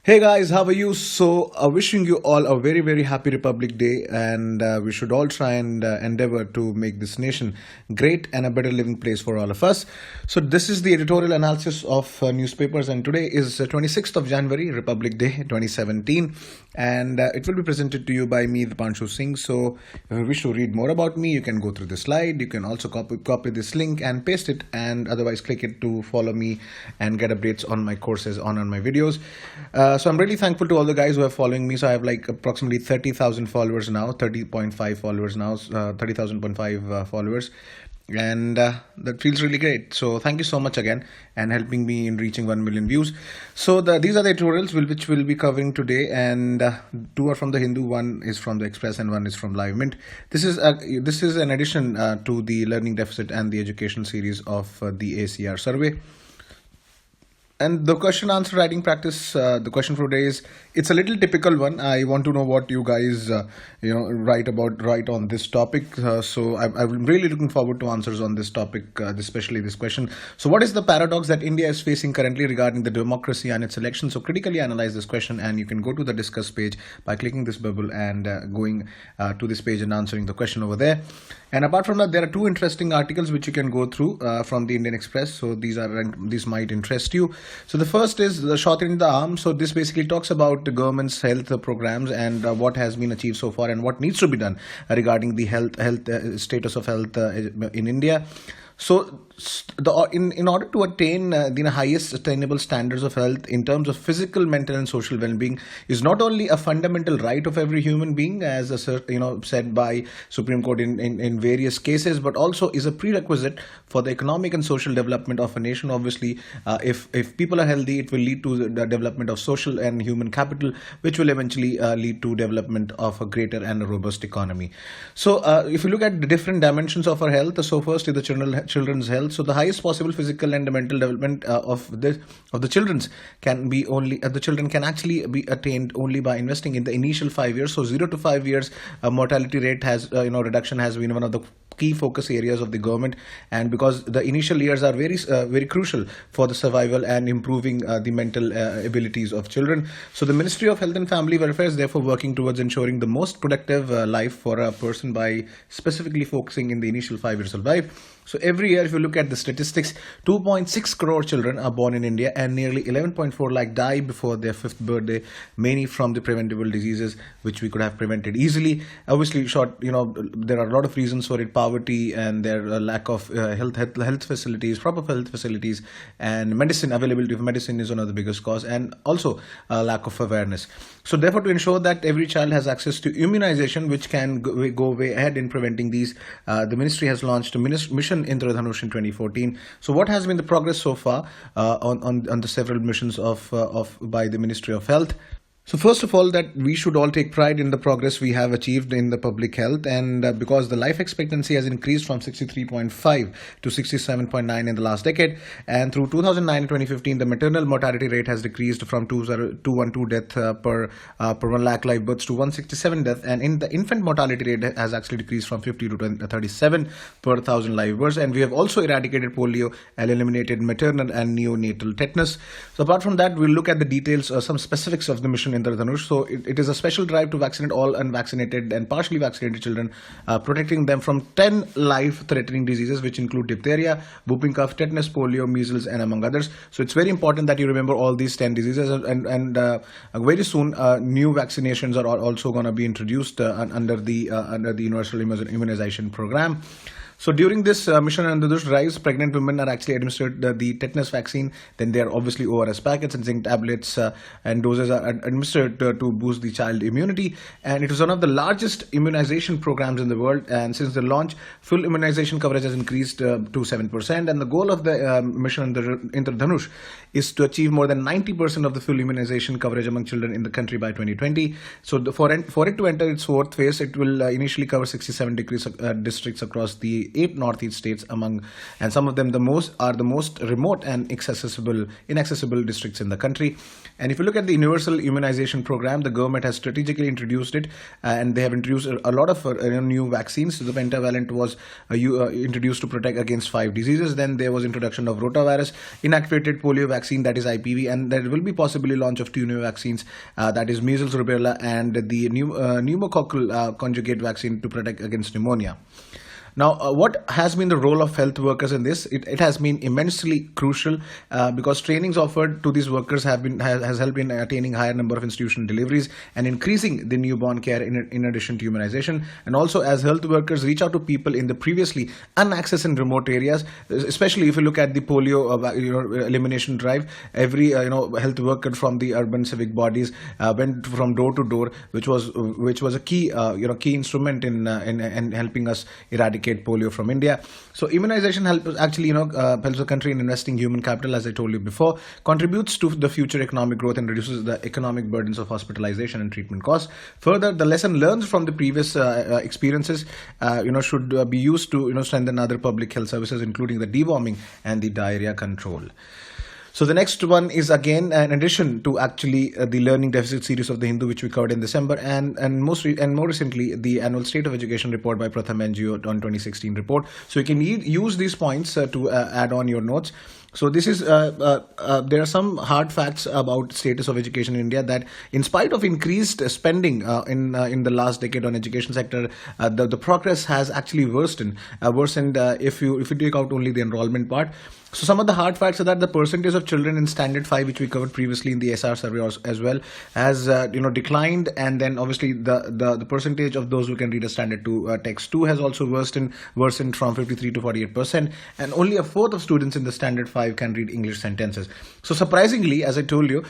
Hey guys, how are you? So, wishing you all a very happy Republic Day, and we should all try and endeavor to make this nation great and a better living place for all of us. So, this is the editorial analysis of newspapers, and today is 26th of January, Republic Day 2017, and it will be presented to you by me, the Panshu Singh. So, if you wish to read more about me, you can go through the slide. You can also copy this link and paste it, and otherwise click it to follow me and get updates on my courses on my videos. So I'm really thankful to all the guys who are following me. So I have like approximately 30,000 followers now, 30.5 followers now, 30,000.5 followers. And that feels really great. So thank you so much again and helping me in reaching 1 million views. So these are the tutorials which we'll be covering today, and two are from the Hindu, one is from the Express, and one is from Livemint. This is an addition to the learning deficit and the education series of the ACR survey. And the question answer writing practice, the question for today is, it's a little typical one. I want to know what you guys write on this topic. So I'm really looking forward to answers on this topic, especially this question. So what is the paradox that India is facing currently regarding the democracy and its elections? So critically analyze this question, and you can go to the discuss page by clicking this bubble and going to this page and answering the question over there. And apart from that, there are two interesting articles which you can go through from the Indian Express. So these might interest you. So the first is the shot in the arm. So this basically talks about the government's health programs and what has been achieved so far and what needs to be done regarding the health status of health in India. So, in order to attain the highest attainable standards of health in terms of physical, mental, and social well-being is not only a fundamental right of every human being, as said by Supreme Court in various cases, but also is a prerequisite for the economic and social development of a nation. Obviously, if people are healthy, it will lead to the development of social and human capital, which will eventually lead to development of a greater and a robust economy. So, if you look at the different dimensions of our health, so first is the children's health. So the highest possible physical and mental development of the children's the children can actually be attained only by investing in the initial 5 years. So 0 to 5 years mortality rate has reduction has been one of the key focus areas of the government, and because the initial years are very crucial for the survival and improving the mental abilities of children. So the Ministry of Health and Family Welfare is therefore working towards ensuring the most productive life for a person by specifically focusing in the initial 5 years of life. So every year, if you look at the statistics, 2.6 crore children are born in India, and nearly 11.4 lakh die before their 5th birthday, many from the preventable diseases which we could have prevented easily. Obviously, there are a lot of reasons for it: poverty and their lack of health facilities, proper health facilities, and availability of medicine is one of the biggest cause, and also lack of awareness. So therefore, to ensure that every child has access to immunization, which can go way ahead in preventing these, the ministry has launched a mission Indradhanush in 2014. So what has been the progress so far on the several missions by the Ministry of Health? So first of all, that we should all take pride in the progress we have achieved in the public health, and because the life expectancy has increased from 63.5 to 67.9 in the last decade, and through 2009 and 2015, the maternal mortality rate has decreased from 212 death per 1 lakh live births to 167 death, and in the infant mortality rate has actually decreased from 50 to 37 per 1,000 live births, and we have also eradicated polio and eliminated maternal and neonatal tetanus. So apart from that, we'll look at the details, some specifics of the mission Indradhanush. So it is a special drive to vaccinate all unvaccinated and partially vaccinated children, protecting them from 10 life-threatening diseases, which include diphtheria, whooping cough, tetanus, polio, measles, and among others. So it's very important that you remember all these 10 diseases, and very soon new vaccinations are also going to be introduced under the universal immunization program. So during this mission under this drives, pregnant women are actually administered the tetanus vaccine. Then there are obviously ORS packets and zinc tablets, and doses are administered to boost the child immunity. And it is one of the largest immunization programs in the world. And since the launch, full immunization coverage has increased to 7%. And the goal of the mission Indradhanush is to achieve more than 90% of the full immunization coverage among children in the country by 2020. So for it to enter its fourth phase, it will initially cover 67 districts across the 8 northeast states, and some of them the most remote and inaccessible districts in the country. And if you look at the universal immunization program, the government has strategically introduced it, and they have introduced a lot of new vaccines. So the pentavalent was introduced to protect against 5 diseases. Then there was introduction of rotavirus, inactivated polio vaccine, that is IPV, and there will be possibly launch of 2 new vaccines, that is measles, rubella, and the pneumococcal conjugate vaccine to protect against pneumonia. Now, what has been the role of health workers in this? It has been immensely crucial because trainings offered to these workers has helped in attaining higher number of institutional deliveries and increasing the newborn care in addition to immunization. And also, as health workers reach out to people in the previously unaccessed and remote areas, especially if you look at the polio elimination drive, every health worker from the urban civic bodies went from door to door, which was a key instrument in helping us eradicate polio from India. So immunization helps the country in investing human capital, as I told you before, contributes to the future economic growth and reduces the economic burdens of hospitalization and treatment costs. Further, the lesson learned from the previous experiences should be used to strengthen other public health services, including the deworming and the diarrhea control. So the next one is again an addition to actually the learning deficit series of the Hindu, which we covered in December, and more recently the annual State of Education report by Pratham NGO on 2016 report. So you can use these points to add on your notes. So this is there are some hard facts about status of education in India, that in spite of increased spending in the last decade on education sector, the progress has actually worsened if you take out only the enrollment part. So some of the hard facts are that the percentage of children in Standard 5, which we covered previously in the SR survey as well, has declined, and then obviously the percentage of those who can read a Standard 2 text 2 has also worsened from 53 to 48%, and only a fourth of students in the Standard 5 can read English sentences. So surprisingly, as I told you,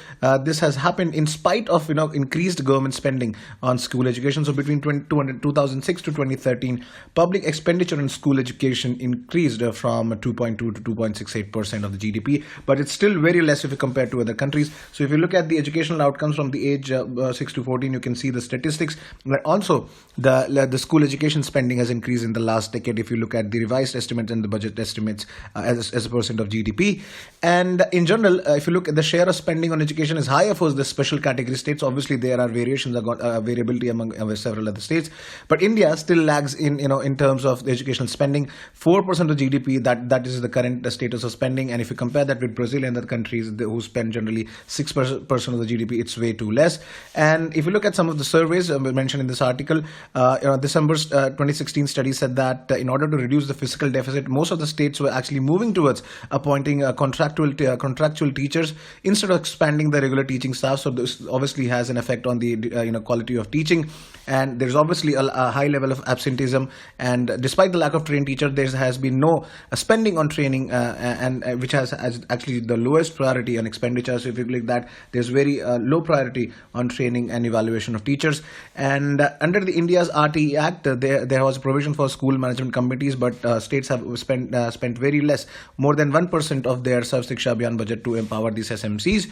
this has happened in spite of increased government spending on school education. So between 2006 to 2013, public expenditure on school education increased from 2.2 to 2.68% of the GDP, but it's still very less if you compare to other countries. So if you look at the educational outcomes from the age 6 to 14, you can see the statistics. But also the school education spending has increased in the last decade if you look at the revised estimates and the budget estimates as a percent of GDP. And in general, if you look at the share of spending on education is higher for the special category states. Obviously there are variability among several other states, but India still lags in terms of the educational spending. 4% of GDP, that is the current status of spending, and if you compare that with Brazil and other countries who spend generally 6% of the GDP, it's way too less. And if you look at some of the surveys mentioned in this article, December's 2016 study said that in order to reduce the fiscal deficit, most of the states were actually moving towards appointing contractual teachers instead of expanding the regular teaching staff. So this obviously has an effect on the quality of teaching, and there's obviously a high level of absenteeism. And despite the lack of trained teachers, there has been no spending on training, and which has actually the lowest priority on expenditure. So if you look at that, there's very low priority on training and evaluation of teachers. And under the India's RTE Act, there was a provision for school management committees, but states have spent very less, more than 1% of their Sarv Shiksha Abhiyan budget to empower these SMCs.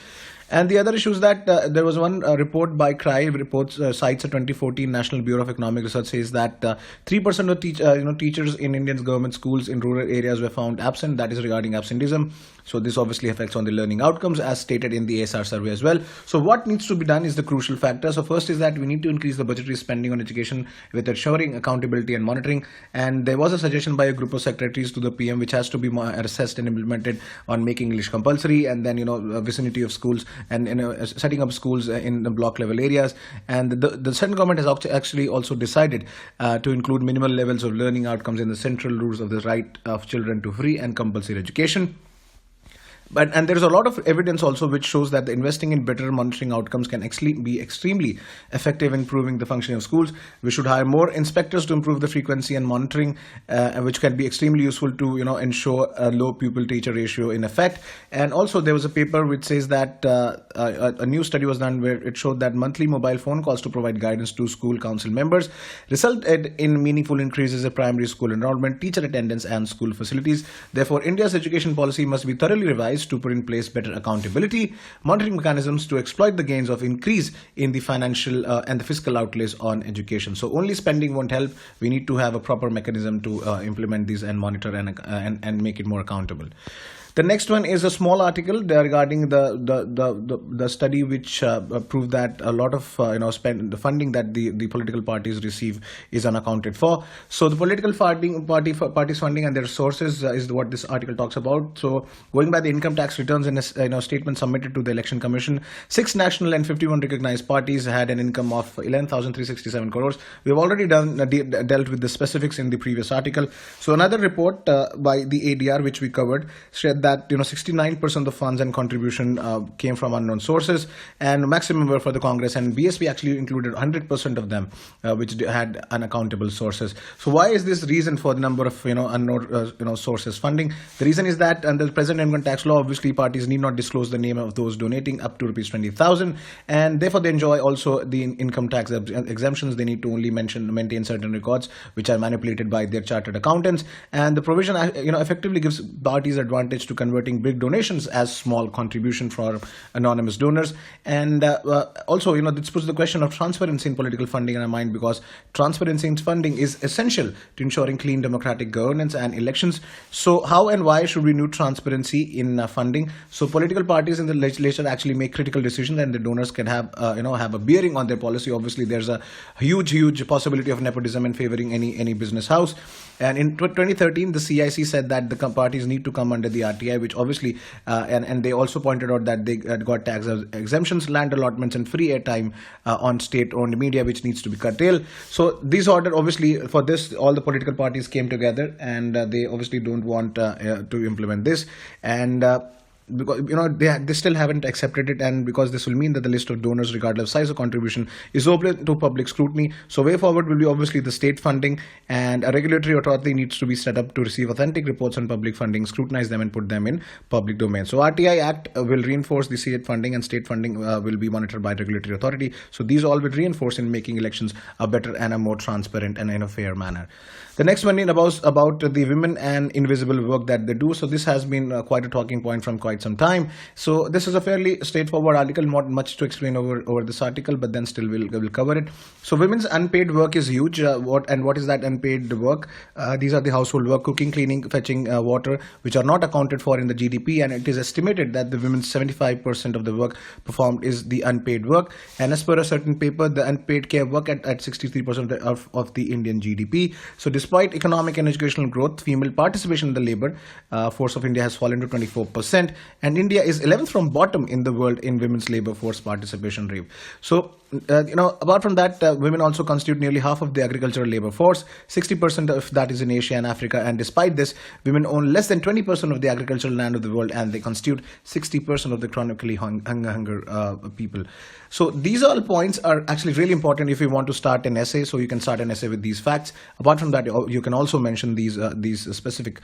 And the other issue is that there was one report by CRI, cites a 2014 National Bureau of Economic Research, says that 3% of teachers in Indian government schools in rural areas were found absent. That is regarding absenteeism. So this obviously affects on the learning outcomes, as stated in the ASR survey as well. So what needs to be done is the crucial factor. So first is that we need to increase the budgetary spending on education with ensuring accountability and monitoring. And there was a suggestion by a group of secretaries to the PM, which has to be assessed and implemented on making English compulsory, and then vicinity of schools, and setting up schools in the block level areas. And the central government has actually also decided to include minimal levels of learning outcomes in the central rules of the right of children to free and compulsory education. And there's a lot of evidence also which shows that the investing in better monitoring outcomes can actually be extremely effective in improving the functioning of schools. We should hire more inspectors to improve the frequency and monitoring, which can be extremely useful to ensure a low pupil-teacher ratio in effect. And also there was a paper which says that a new study was done where it showed that monthly mobile phone calls to provide guidance to school council members resulted in meaningful increases in primary school enrollment, teacher attendance, and school facilities. Therefore, India's education policy must be thoroughly revised advised to put in place better accountability, monitoring mechanisms to exploit the gains of increase in the financial and the fiscal outlays on education. So only spending won't help. We need to have a proper mechanism to implement these and monitor and make it more accountable. The next one is a small article regarding the study which proved that a lot of the funding that the political parties receive is unaccounted for. So the political parties funding and their sources is what this article talks about. So going by the income tax returns in a statement submitted to the Election Commission, 6 national and 51 recognized parties had an income of 11,367 crores. We've already dealt with the specifics in the previous article. So another report by the ADR which we covered said that 69% of the funds and contribution came from unknown sources, and maximum were for the Congress, and BSP actually included 100% of them which had unaccountable sources. So why is this reason for the number of unknown sources funding? The reason is that under the present income tax law, obviously parties need not disclose the name of those donating up to rupees 20,000, and therefore they enjoy also the income tax exemptions. They need to only maintain certain records which are manipulated by their chartered accountants, and the provision effectively gives parties advantage to converting big donations as small contribution from anonymous donors. And also this puts the question of transparency in political funding in our mind, because transparency in funding is essential to ensuring clean democratic governance and elections. So how and why should we need transparency in funding? So political parties in the legislature actually make critical decisions, and the donors can have a bearing on their policy. Obviously there's a huge possibility of nepotism in favoring any business house. And in 2013, the CIC said that the parties need to come under the RTI, which obviously, and they also pointed out that they got tax exemptions, land allotments, and free airtime on state-owned media, which needs to be curtailed. So these order, obviously, for this, all the political parties came together, and they obviously don't want to implement this. And because they still haven't accepted it, and because this will mean that the list of donors, regardless of size of contribution, is open to public scrutiny. So way forward will be obviously the state funding, and a regulatory authority needs to be set up to receive authentic reports on public funding, scrutinize them, and put them in public domain. So RTI Act will reinforce the state funding, and state funding will be monitored by regulatory authority. So these all will reinforce in making elections a better and a more transparent and in a fair manner. The next one is about the women and invisible work that they do. So this has been quite a talking point from quite some time. So this is a fairly straightforward article, not much to explain over this article, but then still we'll cover it. So women's unpaid work is huge. What is that unpaid work? These are the household work: cooking, cleaning, fetching water, which are not accounted for in the GDP. And it is estimated that the women's 75% of the work performed is the unpaid work. And as per a certain paper, the unpaid care work at 63% of the Indian GDP. So despite economic and educational growth, female participation in the labor force of India has fallen to 24%, and India is 11th from bottom in the world in women's labor force participation rate. So, apart from that, women also constitute nearly half of the agricultural labor force. 60% of that is in Asia and Africa, and despite this, women own less than 20% of the agricultural land of the world, and they constitute 60% of the chronically hunger people. So these all points are actually really important if you want to start an essay. So you can start an essay with these facts. Apart from that, you can also mention these specific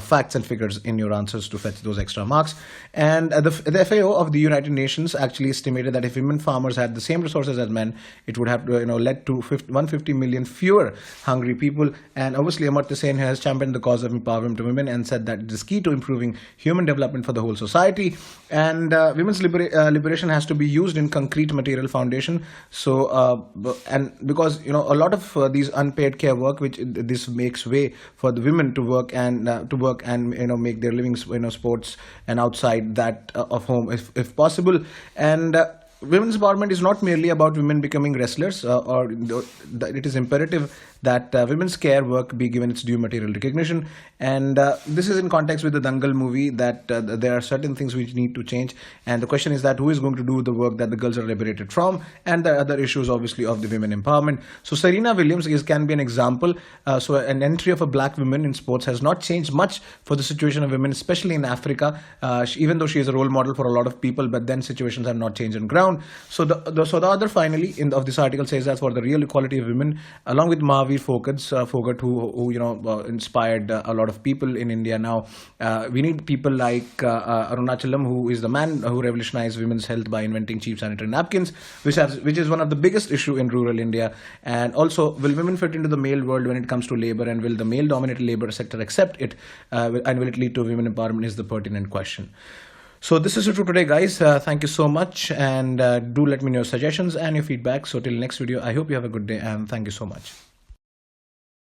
facts and figures in your answers to fetch those extra marks. And the FAO of the United Nations actually estimated that if women farmers had the same resources as men, it would have led to 150 million fewer hungry people. And obviously, Amartya Sen has championed the cause of empowerment to women and said that it is key to improving human development for the whole society. And women's liberation has to be used in concrete material foundation. So and because a lot of these unpaid care work, which this makes way for the women to work and make their livings sports and outside that of home if possible. And women's empowerment is not merely about women becoming wrestlers, it is imperative that women's care work be given its due material recognition. And this is in context with the Dangal movie, that there are certain things which need to change. And the question is that who is going to do the work that the girls are liberated from, and the other issues obviously of the women empowerment. So Serena Williams can be an example. So an entry of a black woman in sports has not changed much for the situation of women, especially in Africa, even though she is a role model for a lot of people, but then situations have not changed on ground. So the other finally of this article says that for the real equality of women, along with Mahavir Mahavir Phogat, who inspired a lot of people in India. Now we need people like Arunachalam, who is the man who revolutionized women's health by inventing cheap sanitary napkins, which is one of the biggest issue in rural India. And also, will women fit into the male world when it comes to labor, and will the male-dominated labor sector accept it, and will it lead to women empowerment is the pertinent question. So this is it for today, guys. Thank you so much, and do let me know your suggestions and your feedback. So till next video, I hope you have a good day, and thank you so much.